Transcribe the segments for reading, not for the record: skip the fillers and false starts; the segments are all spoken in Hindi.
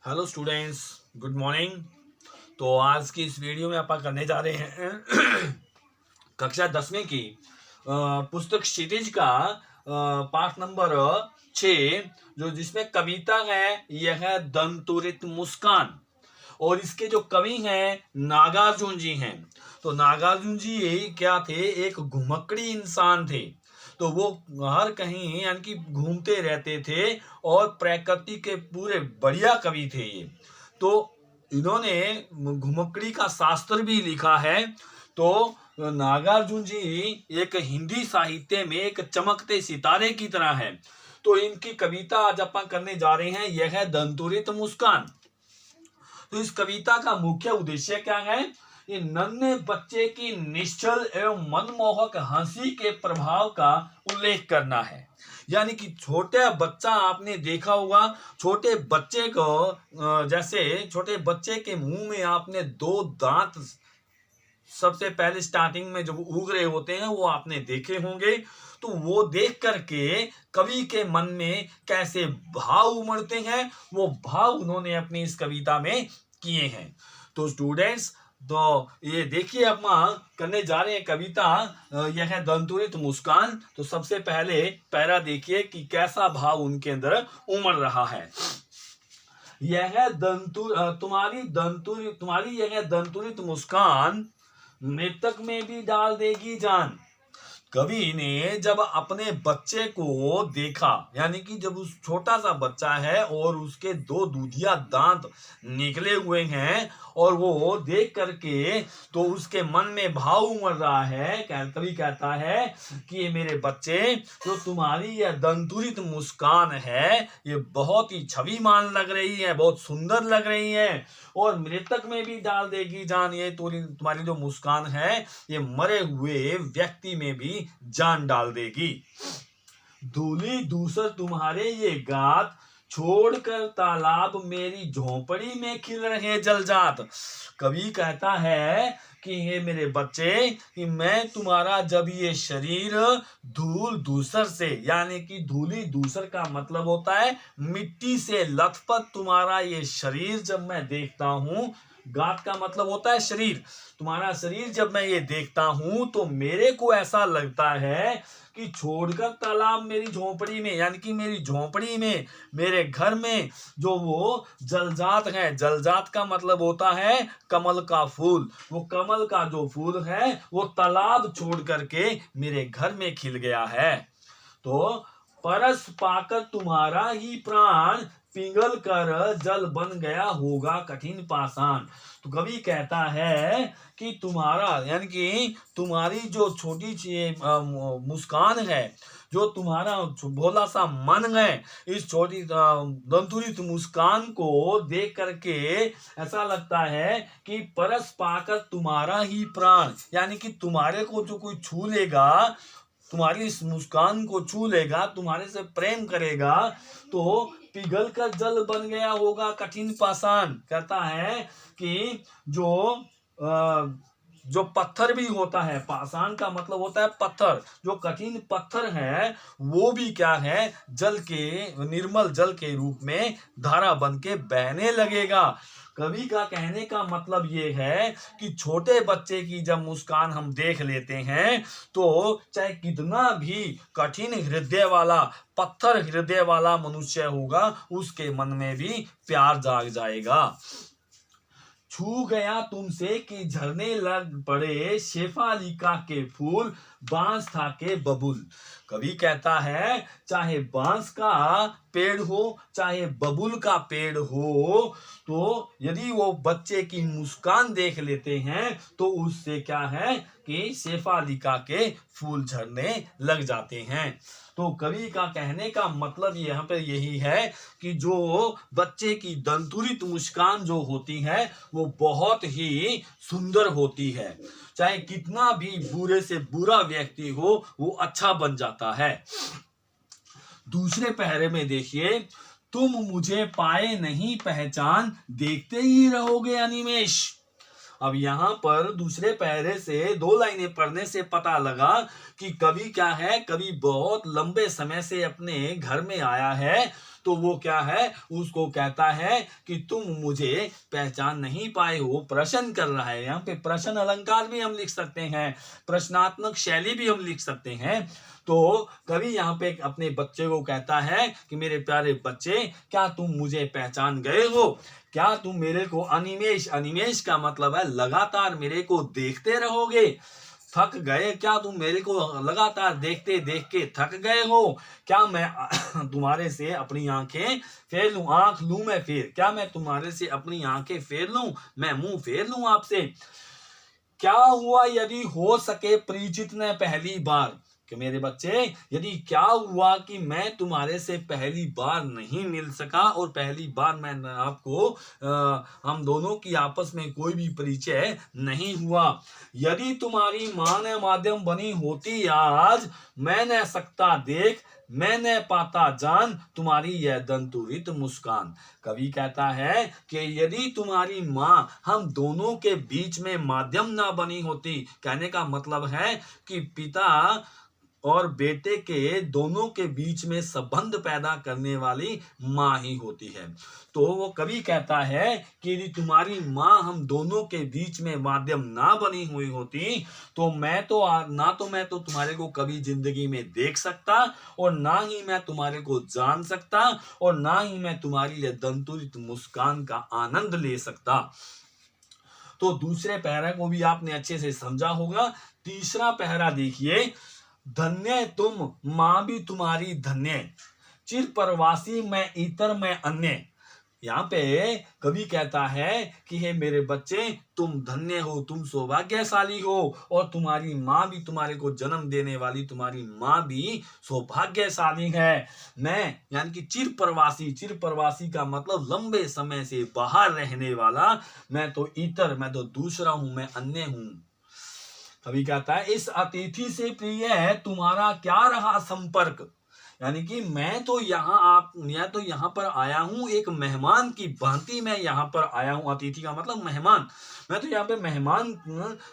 Hello students, good morning. तो आज की इस वीडियो में अपन करने जा रहे हैं कक्षा 10वीं की पुस्तक क्षितिज का पाठ नंबर 6, जो जिसमें कविता है यह है दंतुरित मुस्कान। और इसके जो कवि हैं नागार्जुन जी हैं। तो नागार्जुन जी क्या थे, एक घुमक्कड़ी इंसान थे। तो वो हर कहीं यानी कि घूमते रहते थे और प्रकृति के पूरे बढ़िया कवि थे ये। तो इन्होंने घुमक्कड़ी का शास्त्र भी लिखा है। तो नागार्जुन जी एक हिंदी साहित्य में एक चमकते सितारे की तरह है। तो इनकी कविता आज अपन करने जा रहे हैं, यह है दंतुरित मुस्कान। तो इस कविता का मुख्य उद्देश्य क्या है? ये नन्हे बच्चे की निश्चल एवं मनमोहक हंसी के प्रभाव का उल्लेख करना है। यानी कि छोटे बच्चा, आपने देखा होगा छोटे बच्चे को, जैसे छोटे बच्चे के मुंह में आपने दो दांत सबसे पहले स्टार्टिंग में जब उग रहे होते हैं वो आपने देखे होंगे। तो वो देख करके कवि के मन में कैसे भाव उमड़ते हैं, वो भाव उन्होंने अपनी इस कविता में किए हैं। तो स्टूडेंट्स, तो ये देखिए अपन करने जा रहे हैं कविता, यह है दंतुरित मुस्कान। तो सबसे पहले पैरा देखिए कि कैसा भाव उनके अंदर उमड़ रहा है। यह तुम्हारी यह दंतुरित मुस्कान मृतक में भी डाल देगी जान। कवि ने जब अपने बच्चे को देखा, यानी कि जब उस छोटा सा बच्चा है और उसके दो दूधिया दांत निकले हुए हैं और वो देख करके तो उसके मन में भाव उमड़ रहा है। कवि कहता है कि ये मेरे बच्चे, जो तुम्हारी यह दंतुरित मुस्कान है ये बहुत ही छविमान लग रही है, बहुत सुंदर लग रही है और मृतक में भी डाल देगी जान। ये तुम्हारी जो मुस्कान है ये मरे हुए व्यक्ति में भी जान डाल देगी। धूली दूसर तुम्हारे ये गात, छोड़कर तालाब मेरी झोपड़ी में खिल रहे जलजात। कवि कहता है कि हे मेरे बच्चे, कि मैं तुम्हारा जब ये शरीर धूल दूसर से, यानी कि धूली दूसर का मतलब होता है मिट्टी से लथपथ तुम्हारा ये शरीर जब मैं देखता हूँ, गात का मतलब होता है शरीर, तुम्हारा शरीर जब मैं ये देखता हूं तो मेरे को ऐसा लगता है कि छोड़कर तालाब मेरी झोपड़ी में, यानी कि मेरी झोपड़ी में, मेरे घर में जो वो जलजात है, जलजात का मतलब होता है कमल का फूल, वो कमल का जो फूल है वो तालाब छोड़ करके मेरे घर में खिल गया है। तो परस पाकर तुम्हारा ही प्राण, पिघल कर जल बन गया होगा कठिन पाषाण। तो कवि कहता है कि तुम्हारा, यानी कि तुम्हारी जो छोटी सी मुस्कान है, जो तुम्हारा भोला सा मन है, इस छोटी दंतुरित मुस्कान को देख करके ऐसा लगता है कि परस पाकर तुम्हारा ही प्राण, यानी कि तुम्हारे को जो कोई छू लेगा, तुम्हारी इस मुस्कान को छू लेगा, तुम्हारे से प्रेम करेगा, तो पिघल कर जल बन गया होगा कठिन पाषाण। कहता है कि जो पत्थर भी होता है, पाषाण का मतलब होता है पत्थर, जो कठिन पत्थर है वो भी क्या है, जल के, निर्मल जल के रूप में धारा बन के बहने लगेगा। कवि का कहने का मतलब ये है कि छोटे बच्चे की जब मुस्कान हम देख लेते हैं तो चाहे कितना भी कठिन हृदय वाला, पत्थर हृदय वाला मनुष्य होगा, उसके मन में भी प्यार जाग जाएगा। छू गया तुमसे कि झरने लग पड़े, शेफालिका के फूल, बांस था के बबुल। कवि कहता है चाहे बांस का पेड़ हो, चाहे बबुल का पेड़ हो, तो यदि वो बच्चे की मुस्कान देख लेते हैं तो उससे क्या है कि शेफालिका के फूल झरने लग जाते हैं। तो कवि का कहने का मतलब यहाँ पे यही है कि जो बच्चे की दंतुरित मुस्कान जो होती है वो बहुत ही सुंदर होती है। चाहे कितना भी बुरे से बुरा व्यक्ति हो वो अच्छा बन जाता है। दूसरे पहरे में देखिए, तुम मुझे पाए नहीं पहचान, देखते ही रहोगे अनिमेष। अब यहाँ पर दूसरे पैरे से 2 लाइनें पढ़ने से पता लगा कि कवि क्या है, कवि बहुत लंबे समय से अपने घर में आया है। तो वो क्या है, उसको कहता है कि तुम मुझे पहचान नहीं पाए हो, प्रश्न कर रहा है। यहाँ पे प्रश्न अलंकार भी हम लिख सकते हैं, प्रश्नात्मक शैली भी हम लिख सकते हैं। तो कवि यहाँ पे अपने बच्चे को कहता है कि मेरे प्यारे बच्चे, क्या तुम मुझे पहचान गए हो? क्या तुम मेरे को अनिमेष, अनिमेष का मतलब है लगातार मेरे को देखते रहोगे? थक गए क्या तुम मेरे को लगातार देखते देख के थक गए हो? क्या मैं तुम्हारे से अपनी आंखें फेर लूं, आंख लूं मैं फेर? क्या मैं तुम्हारे से अपनी आंखें फेर लूं, मैं मुंह फेर लूं आपसे? क्या हुआ यदि हो सके परिचित न पहली बार? कि मेरे बच्चे, यदि क्या हुआ कि मैं तुम्हारे से पहली बार नहीं मिल सका और पहली बार मैं आपको हम दोनों की आपस में कोई भी परिचय नहीं हुआ। यदि तुम्हारी मां ने माध्यम बनी होती आज, मैं न सकता देख, मैं न पाता जान तुम्हारी यह दंतुरित मुस्कान। कवि कहता है कि यदि तुम्हारी मां हम दोनों के बीच में माध्यम ना बनी होती, कहने का मतलब है कि पिता और बेटे के दोनों के बीच में संबंध पैदा करने वाली माँ ही होती है। तो वो कवि कहता है कि यदि तुम्हारी माँ हम दोनों के बीच में माध्यम ना बनी हुई होती, तो मैं तो तुम्हारे को कभी जिंदगी में देख सकता, और ना ही मैं तुम्हारे को जान सकता, और ना ही मैं तुम्हारी ये दंतुरित मुस्कान का आनंद ले सकता। तो दूसरे पहरा को भी आपने अच्छे से समझा होगा। तीसरा पहरा देखिए, धन्य तुम मां भी तुम्हारी धन्य, चिर परवासी मैं इतर मैं अन्य। यहाँ पे कवि कहता है कि हे मेरे बच्चे, तुम धन्य हो, तुम सौभाग्यशाली हो, और तुम्हारी माँ भी, तुम्हारे को जन्म देने वाली तुम्हारी माँ भी सौभाग्यशाली है। मैं यानी कि चिर प्रवासी का मतलब लंबे समय से बाहर रहने वाला, मैं तो इतर, मैं तो दूसरा हूं, मैं अन्य हूं। कवि कहता है इस अतिथि से प्रिय है तुम्हारा क्या रहा संपर्क, यानी कि मैं तो यहाँ पर आया हूँ एक मेहमान की भांति, मैं यहाँ पर आया हूँ। अतिथि का मतलब मेहमान, मैं तो यहाँ पे मेहमान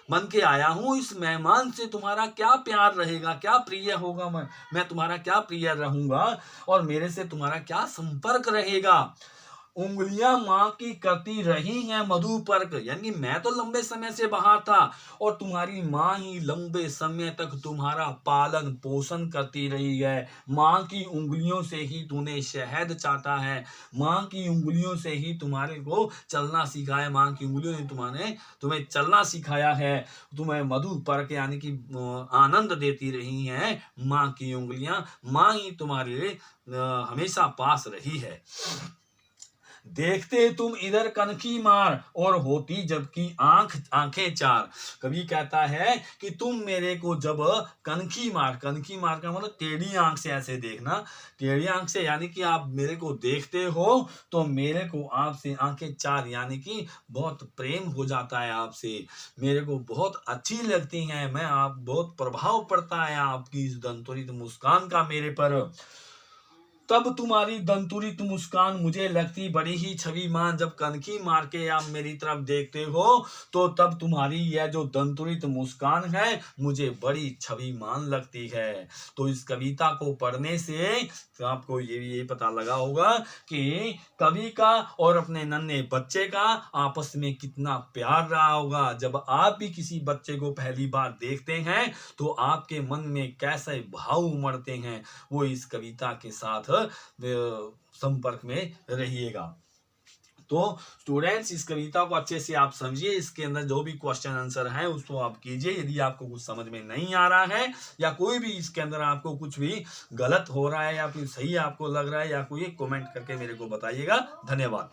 बन के आया हूँ। इस मेहमान से तुम्हारा क्या प्यार रहेगा, क्या प्रिय होगा, मैं तुम्हारा क्या प्रिय रहूंगा, और मेरे से तुम्हारा क्या संपर्क रहेगा। उंगलियां माँ की करती रही हैं मधुपर्क, यानी मैं तो लंबे समय से बाहर था, और तुम्हारी माँ ही लंबे समय तक तुम्हारा पालन पोषण करती रही है। माँ की उंगलियों से ही तूने शहद चाटा है, माँ की उंगलियों से ही तुम्हारे को चलना सिखाया, माँ की उंगलियों ने तुम्हें चलना सिखाया है। तुम्हें मधुपर्क यानी कि आनंद देती रही हैं माँ की उंगलियां, माँ ही तुम्हारे हमेशा पास रही है। देखते तुम इधर कनखी मार, और होती जबकि आंखें चार। कवि कहता है कि तुम मेरे को जब कनखी मार का मतलब टेढ़ी आंख से ऐसे देखना, टेढ़ी आंख से यानी कि आप मेरे को देखते हो तो मेरे को आपसे आंखें चार, यानी कि बहुत प्रेम हो जाता है आपसे, मेरे को बहुत अच्छी लगती हैं, मैं आप बहुत प्रभाव पड़ता है आपकी इस दंतुरित मुस्कान का मेरे पर। तब तुम्हारी दंतुरित मुस्कान मुझे लगती बड़ी ही छविमान। जब कनखी मार के आप मेरी तरफ देखते हो तो तब तुम्हारी यह जो दंतुरित मुस्कान है मुझे बड़ी छविमान लगती है। तो इस कविता को पढ़ने से आपको ये पता लगा होगा कि कवि का और अपने नन्हे बच्चे का आपस में कितना प्यार रहा होगा। जब आप भी किसी बच्चे को पहली बार देखते हैं तो आपके मन में कैसे भाव उमड़ते हैं, वो इस कविता के साथ संपर्क में रहिएगा। तो स्टूडेंट्स, इस कविता को अच्छे से आप समझिए, इसके अंदर जो भी क्वेश्चन आंसर है उसको आप कीजिए। यदि आपको कुछ समझ में नहीं आ रहा है या कोई भी इसके अंदर आपको कुछ भी गलत हो रहा है या फिर सही आपको लग रहा है या कोई कमेंट करके मेरे को बताइएगा। धन्यवाद।